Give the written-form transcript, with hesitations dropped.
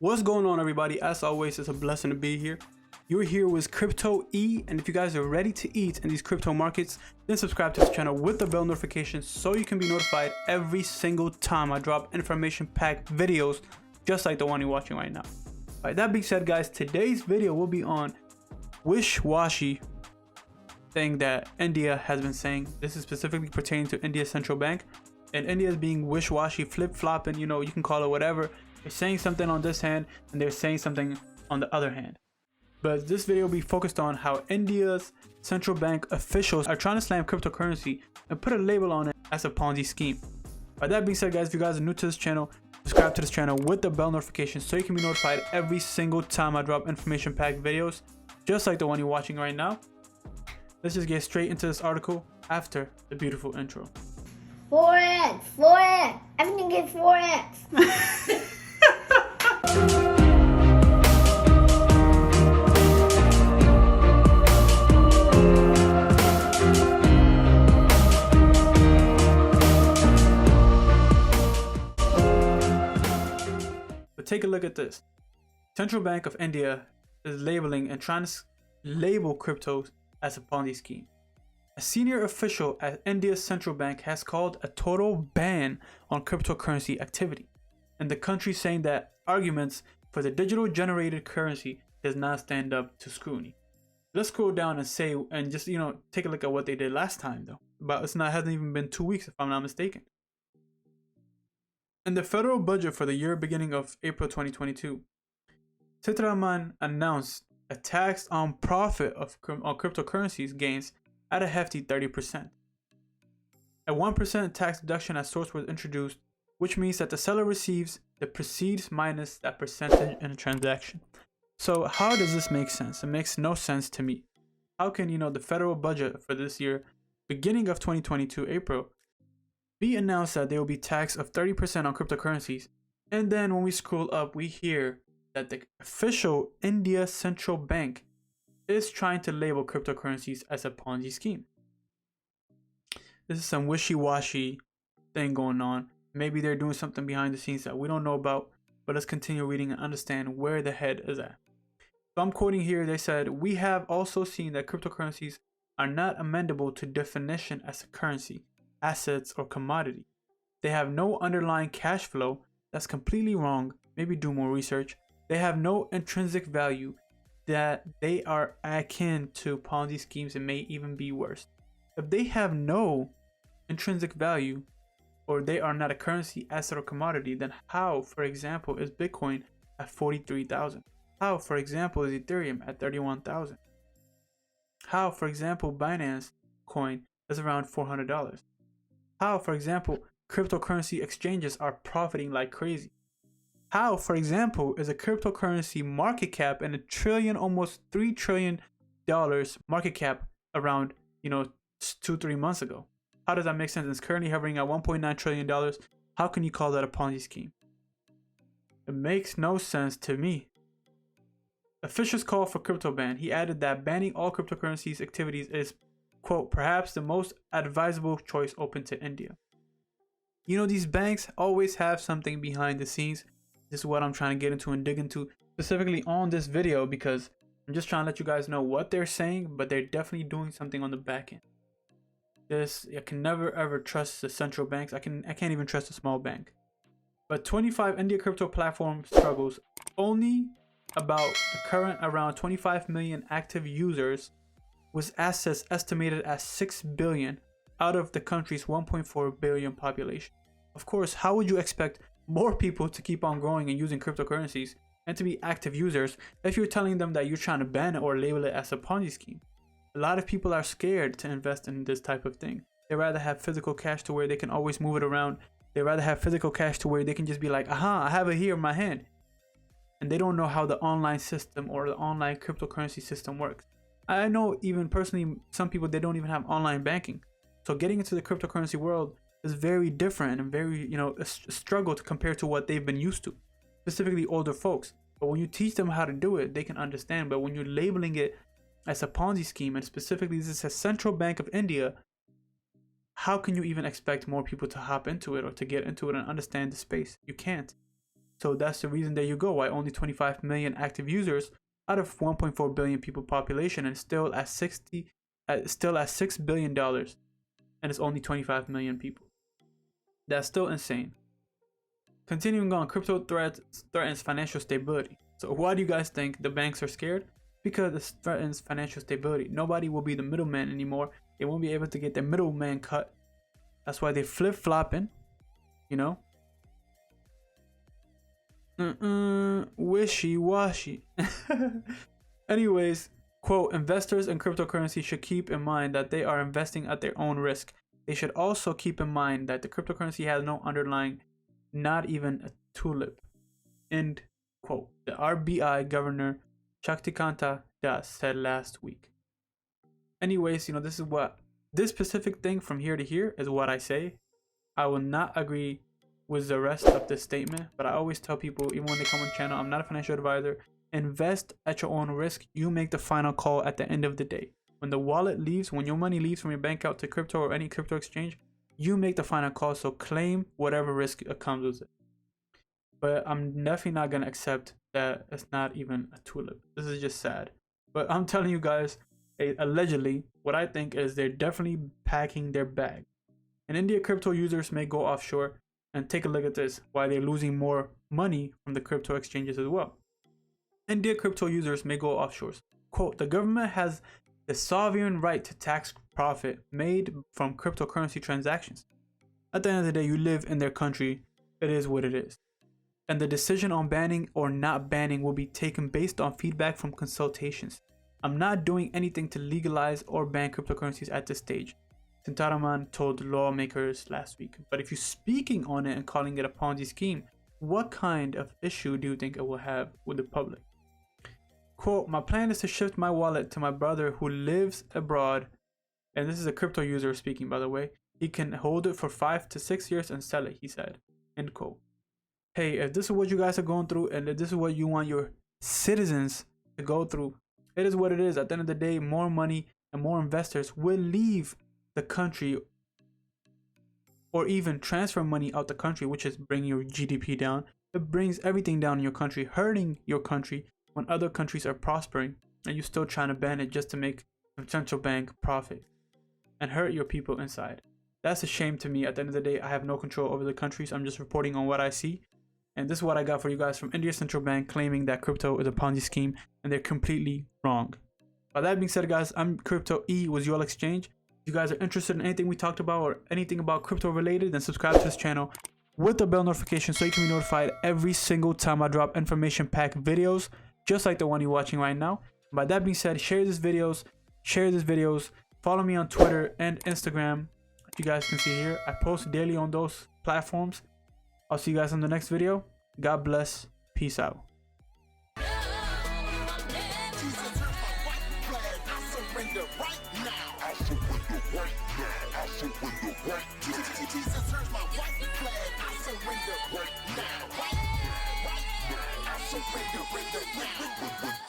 What's going on, everybody? As always, it's a blessing to be here. You're here with Crypto E, and if you guys are ready to eat in these crypto markets, then subscribe to this channel with the bell notification so you can be notified every single time I drop information-packed videos just like the one you're watching right now. Alright, that being said, guys, today's video will be on wish-washy thing that India has been saying. This is specifically pertaining to India's central bank, and India is being wish-washy, flip-flopping, you know, you can call it whatever. They're saying something on this hand and they're saying something on the other hand. But this video will be focused on how India's central bank officials are trying to slam cryptocurrency and put a label on it as a Ponzi scheme. By that being said, guys, if you guys are new to this channel, subscribe to this channel with the bell notification so you can be notified every single time I drop information-packed videos just like the one you're watching right now. Let's just get straight into this article after the beautiful intro. 4x, everything is 4x. But take a look at this. Central Bank of India is labeling and trying to label cryptos as a Ponzi scheme. A senior official at India's central bank has called a total ban on cryptocurrency activity in the country, saying that arguments for the digital generated currency does not stand up to scrutiny. Let's scroll down and just take a look at what they did last time though. But hasn't even been 2 weeks if I'm not mistaken. In the federal budget for the year beginning of April 2022, Sitharaman announced a tax on profit on cryptocurrencies gains at a hefty 30%. A 1% tax deduction at source was introduced, which means that the seller receives the proceeds minus that percentage in a transaction. So how does this make sense? It makes no sense to me. How can the federal budget for this year, beginning of 2022 April, be announced that there will be tax of 30% on cryptocurrencies, and then when we scroll up we hear that the official India central bank is trying to label cryptocurrencies as a Ponzi scheme? This is some wishy-washy thing going on. Maybe they're doing something behind the scenes that we don't know about, but let's continue reading and understand where the head is at. So I'm quoting here, they said, "We have also seen that cryptocurrencies are not amendable to definition as a currency, assets, or commodity. They have no underlying cash flow. That's completely wrong. Maybe do more research. They have no intrinsic value, that they are akin to Ponzi schemes and may even be worse." If they have no intrinsic value, or they are not a currency, asset, or commodity, then how, for example, is Bitcoin at 43,000? How, for example, is Ethereum at 31,000? How, for example, Binance coin is around $400? How, for example, cryptocurrency exchanges are profiting like crazy? How, for example, is a cryptocurrency market cap in almost $3 trillion market cap around 2-3 months ago? How does that make sense? It's currently hovering at $1.9 trillion. How can you call that a Ponzi scheme? It makes no sense to me. Officials call for crypto ban. He added that banning all cryptocurrencies activities is, quote, perhaps the most advisable choice open to India. These banks always have something behind the scenes. This is what I'm trying to get into and dig into specifically on this video, because I'm just trying to let you guys know what they're saying, but they're definitely doing something on the back end. I can never ever trust the central banks. I can't even trust a small bank. But 25 India crypto platform struggles. Only about the current around 25 million active users, with assets estimated at 6 billion out of the country's 1.4 billion population. Of course, how would you expect more people to keep on growing and using cryptocurrencies and to be active users if you're telling them that you're trying to ban it or label it as a Ponzi scheme? A lot of people are scared to invest in this type of thing. They rather have physical cash to where they can always move it around. They rather have physical cash to where they can just be like, aha, I have it here in my hand. And they don't know how the online system or the online cryptocurrency system works. I know even personally, some people, they don't even have online banking. So getting into the cryptocurrency world is very different and very, a struggle to compare to what they've been used to, specifically older folks. But when you teach them how to do it, they can understand. But when you're labeling it as a Ponzi scheme, and specifically this is a Central Bank of India, how can you even expect more people to hop into it or to get into it and understand the space? You can't. So that's the reason, there you go, why only 25 million active users out of 1.4 billion people population, and still at $6 billion, and it's only 25 million people. That's still insane. Continuing on, crypto threatens financial stability. So why do you guys think the banks are scared? Because it threatens financial stability. Nobody will be the middleman anymore. They won't be able to get their middleman cut. That's why they flip-flopping, you know? Wishy-washy. Anyways, quote, investors in cryptocurrency should keep in mind that they are investing at their own risk. They should also keep in mind that the cryptocurrency has no underlying, not even a tulip. End quote. The RBI Governor Shaktikanta Das said last week. Anyways, this specific thing from here to here is what I say. I will not agree with the rest of this statement, but I always tell people, even when they come on the channel, I'm not a financial advisor. Invest at your own risk. You make the final call at the end of the day. When the wallet leaves, when your money leaves from your bank account to crypto or any crypto exchange, you make the final call. So claim whatever risk comes with it. But I'm definitely not going to accept that it's not even a tulip. This is just sad. But I'm telling you guys, allegedly, what I think is they're definitely packing their bag. In India, crypto users may go offshore, and take a look at this, why they're losing more money from the crypto exchanges as well. India crypto users may go offshores. Quote, the government has the sovereign right to tax profit made from cryptocurrency transactions. At the end of the day, you live in their country. It is what it is. And the decision on banning or not banning will be taken based on feedback from consultations. I'm not doing anything to legalize or ban cryptocurrencies at this stage, Sitharaman told lawmakers last week. But if you're speaking on it and calling it a Ponzi scheme, what kind of issue do you think it will have with the public? Quote, my plan is to shift my wallet to my brother who lives abroad. And this is a crypto user speaking, by the way. He can hold it for 5 to 6 years and sell it, he said. End quote. Hey, if this is what you guys are going through, and if this is what you want your citizens to go through, it is what it is. At the end of the day, more money and more investors will leave the country, or even transfer money out the country, which is bringing your GDP down. It brings everything down in your country, hurting your country when other countries are prospering, and you're still trying to ban it just to make the central bank profit and hurt your people inside. That's a shame to me. At the end of the day, I have no control over the countries. I'm just reporting on what I see. And this is what I got for you guys from India's central bank, claiming that crypto is a Ponzi scheme, and they're completely wrong. By that being said, guys, I'm Crypto E with your exchange. If you guys are interested in anything we talked about or anything about crypto related, then subscribe to this channel with the bell notification so you can be notified every single time I drop information packed videos, just like the one you're watching right now. By that being said, share these videos, follow me on Twitter and Instagram. You guys can see here, I post daily on those platforms. I'll see you guys in the next video. God bless. Peace out. Surrender right now.